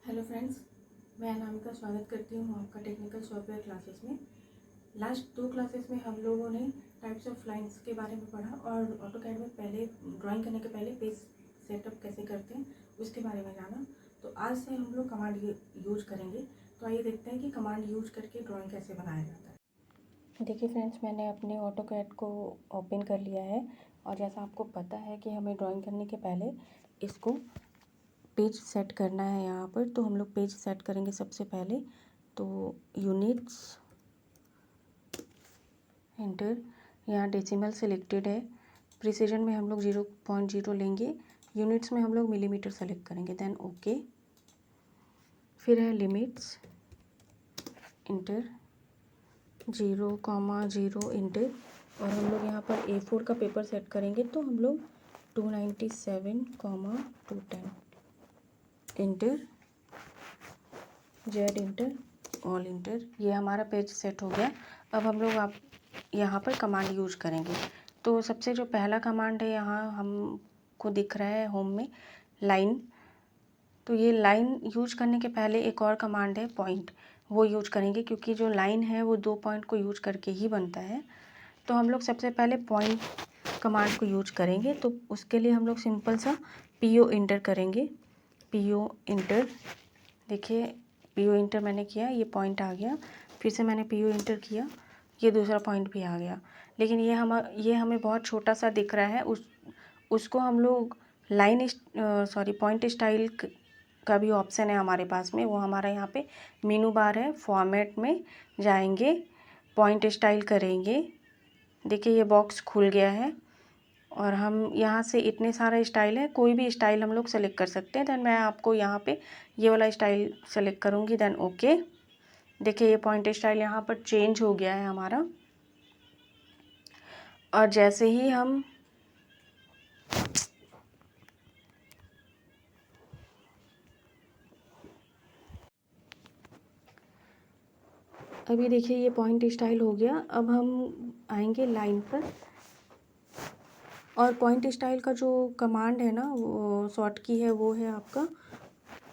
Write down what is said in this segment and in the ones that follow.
Hello friends, मैं अनामिका स्वागत करती हूँ आपका टेक्निकल सॉफ्टवेयर क्लासेस में। लास्ट 2 क्लासेस में हम लोगों ने टाइप्स ऑफ लाइंस के बारे में पढ़ा और ऑटोकैड में पहले ड्राइंग करने के पहले पेज सेटअप कैसे करते हैं उसके बारे में जाना। तो आज से हम लोग कमांड यूज करेंगे। तो आइए देखते हैं कि कमांड यूज करके ड्राइंग कैसे बनाया जाता है। देखिए फ्रेंड्स, मैंने अपने ऑटोकैड को ओपन कर लिया है और जैसा आपको पता है कि हमें ड्राइंग करने के पहले इसको पेज सेट करना है यहाँ पर। तो हम लोग पेज सेट करेंगे सबसे पहले। तो यूनिट्स, एंटर। यहाँ डेसिमल सिलेक्टेड है। प्रिसीजन में हम लोग 0.0 लेंगे। यूनिट्स में हम लोग मिलीमीटर सेलेक्ट करेंगे, देन ओके। फिर है लिमिट्स, इंटर। 0,0 इंटर। और हम लोग यहाँ पर A4 का पेपर सेट करेंगे तो हम लोग 297,210 inter. Z inter, all inter. ये हमारा पेज सेट हो गया। अब हम लोग आप यहाँ पर कमांड यूज करेंगे। तो सबसे जो पहला कमांड है यहाँ हमको दिख रहा है होम में, लाइन। तो ये लाइन यूज करने के पहले एक और कमांड है पॉइंट, वो यूज करेंगे क्योंकि जो लाइन है वो 2 पॉइंट को यूज करके ही बनता है। तो हम लोग सबसे पहले पॉइंट कमांड को यूज करेंगे। तो उसके लिए हम लोग सिंपल सा PO इंटर करेंगे। PO इंटर, देखिए PO इंटर मैंने किया, ये पॉइंट आ गया। फिर से मैंने PO इंटर किया, ये दूसरा पॉइंट भी आ गया। लेकिन ये हमें बहुत छोटा सा दिख रहा है। उसको हम लोग पॉइंट स्टाइल का भी ऑप्शन है हमारे पास में, वो हमारा यहाँ पे मेनू बार है। फॉर्मेट में जाएंगे, पॉइंट स्टाइल करेंगे। देखिए ये बॉक्स खुल गया है और हम यहाँ से इतने सारे स्टाइल है, कोई भी स्टाइल हम लोग सेलेक्ट कर सकते हैं। देन मैं आपको यहाँ पे ये वाला स्टाइल सेलेक्ट करूँगी, देन ओके। देखिए ये पॉइंट स्टाइल यहाँ पर चेंज हो गया है हमारा। और जैसे ही हम अभी देखिए ये पॉइंट स्टाइल हो गया। अब हम आएंगे लाइन पर और पॉइंट स्टाइल का जो कमांड है ना, वो शॉर्ट की है, वो है आपका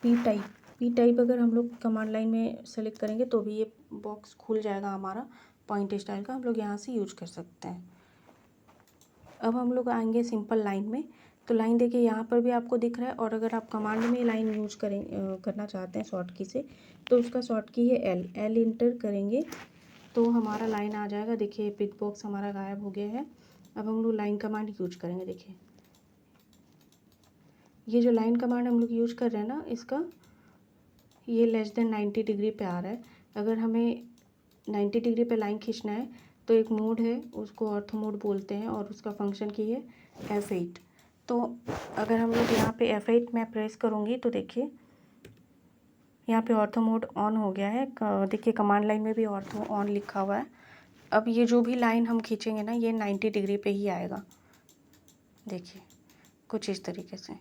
पी टाइप। अगर हम लोग कमांड लाइन में सेलेक्ट करेंगे तो भी ये बॉक्स खुल जाएगा हमारा पॉइंट स्टाइल का, हम लोग यहाँ से यूज कर सकते हैं। अब हम लोग आएंगे सिंपल लाइन में। तो लाइन देखिए यहाँ पर भी आपको दिख रहा है। और अगर आप कमांड में लाइन यूज करना चाहते हैं शॉर्ट की से, तो उसका शॉर्ट की है एल इंटर करेंगे तो हमारा लाइन आ जाएगा। देखिए पिक बॉक्स हमारा गायब हो गया है। अब हम लोग लाइन कमांड यूज करेंगे। देखिए ये जो लाइन कमांड हम लोग यूज कर रहे हैं ना, इसका ये लेस देन 90 डिग्री पे आ रहा है। अगर हमें 90 डिग्री पे लाइन खींचना है तो एक मोड है, उसको ऑर्थो मोड बोलते हैं और उसका फंक्शन की है F8। तो अगर हम लोग यहाँ पे F8 मैं प्रेस करूँगी तो देखिए यहाँ पे ऑर्थो मोड ऑन हो गया है। देखिए कमांड लाइन में भी ऑर्थो ऑन लिखा हुआ है। अब ये जो भी लाइन हम खींचेंगे ना, ये 90 डिग्री पे ही आएगा। देखिए कुछ इस तरीके से।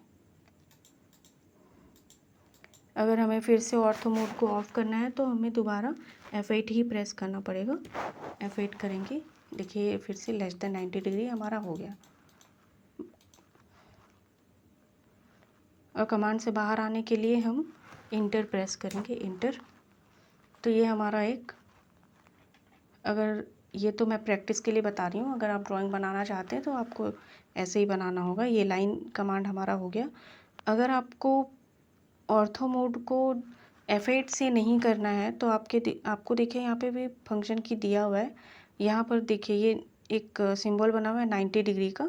अगर हमें फिर से ऑर्थो मोड को ऑफ करना है तो हमें दोबारा F8 ही प्रेस करना पड़ेगा। F8 करेंगे, देखिए फिर से लेस देन 90 डिग्री हमारा हो गया। और कमांड से बाहर आने के लिए हम इंटर प्रेस करेंगे, इंटर। तो ये हमारा एक, अगर ये तो मैं प्रैक्टिस के लिए बता रही हूँ, अगर आप ड्राइंग बनाना चाहते हैं तो आपको ऐसे ही बनाना होगा। ये लाइन कमांड हमारा हो गया। अगर आपको ऑर्थो मोड को F8 से नहीं करना है तो आपको देखिए यहाँ पे भी फंक्शन की दिया हुआ है। यहाँ पर देखिए ये एक सिंबल बना हुआ है 90 डिग्री का।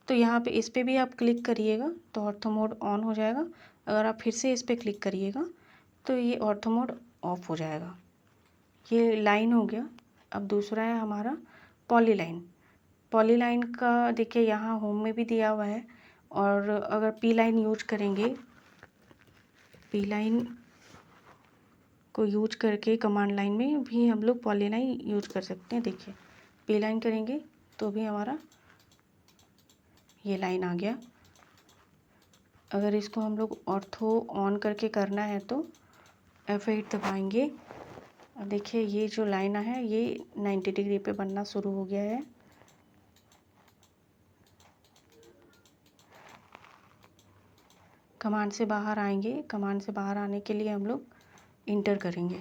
तो यहाँ पे इस पर भी आप क्लिक करिएगा तो ऑर्थो मोड ऑन हो जाएगा। अगर आप फिर से इस पर क्लिक करिएगा तो ये ऑर्थो मोड ऑफ हो जाएगा। ये लाइन हो गया। अब दूसरा है हमारा पॉलीलाइन। पॉलीलाइन का देखिए यहाँ होम में भी दिया हुआ है। और अगर पी लाइन यूज करेंगे, पी लाइन को यूज करके कमांड लाइन में भी हम लोग पॉलीलाइन यूज कर सकते हैं। देखिए पी लाइन करेंगे तो भी हमारा ये लाइन आ गया। अगर इसको हम लोग ऑर्थो ऑन करके करना है तो F8 दबाएंगे। अब देखिए ये जो लाइन है ये 90 डिग्री पे बनना शुरू हो गया है। कमांड से बाहर आएंगे। कमांड से बाहर आने के लिए हम लोग इंटर करेंगे।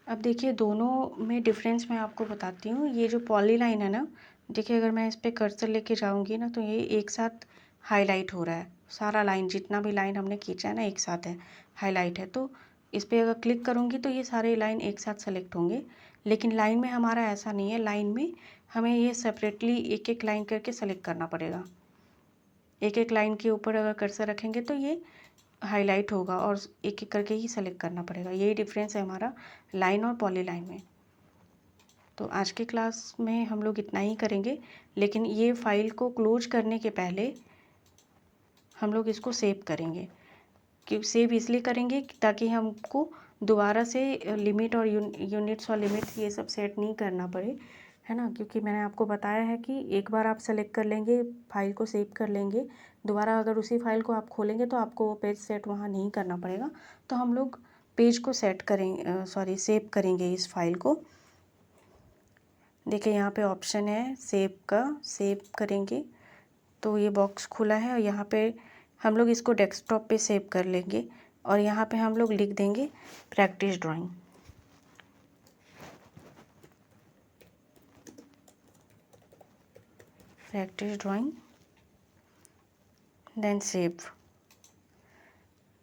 अब देखिए दोनों में डिफरेंस मैं आपको बताती हूँ। ये जो पॉलीलाइन है ना, देखिए अगर मैं इस पर कर्सर लेके जाऊँगी ना तो ये एक साथ हाईलाइट हो रहा है। सारा लाइन, जितना भी लाइन हमने खींचा है ना, एक साथ है, हाईलाइट है। तो इस पर अगर क्लिक करूँगी तो ये सारे लाइन एक साथ सेलेक्ट होंगे। लेकिन लाइन में हमारा ऐसा नहीं है। लाइन में हमें ये सेपरेटली एक एक लाइन करके सेलेक्ट करना पड़ेगा। एक एक लाइन के ऊपर अगर कर्सर रखेंगे तो ये हाईलाइट होगा और एक एक करके ही सेलेक्ट करना पड़ेगा। यही डिफरेंस है हमारा लाइन और पॉलीलाइन में। तो आज के क्लास में हम लोग इतना ही करेंगे, लेकिन ये फाइल को क्लोज करने के पहले हम लोग इसको सेव करेंगे। कि सेव इसलिए करेंगे ताकि हमको दोबारा से लिमिट और यूनिट्स और लिमिट्स ये सब सेट नहीं करना पड़े, है ना। क्योंकि मैंने आपको बताया है कि एक बार आप सेलेक्ट कर लेंगे, फाइल को सेव कर लेंगे, दोबारा अगर उसी फाइल को आप खोलेंगे तो आपको वो पेज सेट वहाँ नहीं करना पड़ेगा। तो हम लोग पेज को सेट करेंगे, सेव करेंगे इस फाइल को। देखिए यहाँ पे ऑप्शन है सेव का, सेव करेंगे तो ये बॉक्स खुला है और यहाँ पे हम लोग इसको डेस्कटॉप पे सेव कर लेंगे और यहाँ पे हम लोग लिख देंगे practice drawing. Practice drawing then save.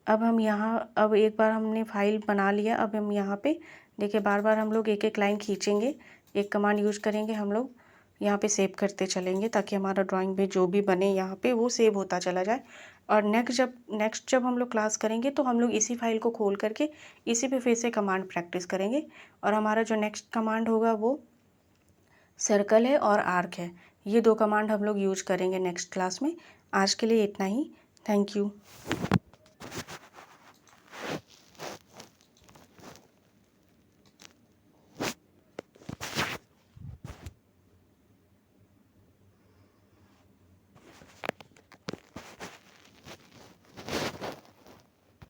अब एक बार हमने फाइल बना लिया। अब हम यहाँ पे देखिए बार बार हम लोग एक एक लाइन खींचेंगे, एक कमांड यूज करेंगे, हम लोग यहाँ पे सेव करते चलेंगे ताकि हमारा ड्राइंग में जो भी बने यहाँ पे वो सेव होता चला जाए। और नेक्स्ट जब हम लोग क्लास करेंगे तो हम लोग इसी फाइल को खोल करके इसी पे फिर से कमांड प्रैक्टिस करेंगे। और हमारा जो नेक्स्ट कमांड होगा वो सर्कल है और आर्क है। ये दो कमांड हम लोग यूज करेंगे नेक्स्ट क्लास में। आज के लिए इतना ही। Thank you.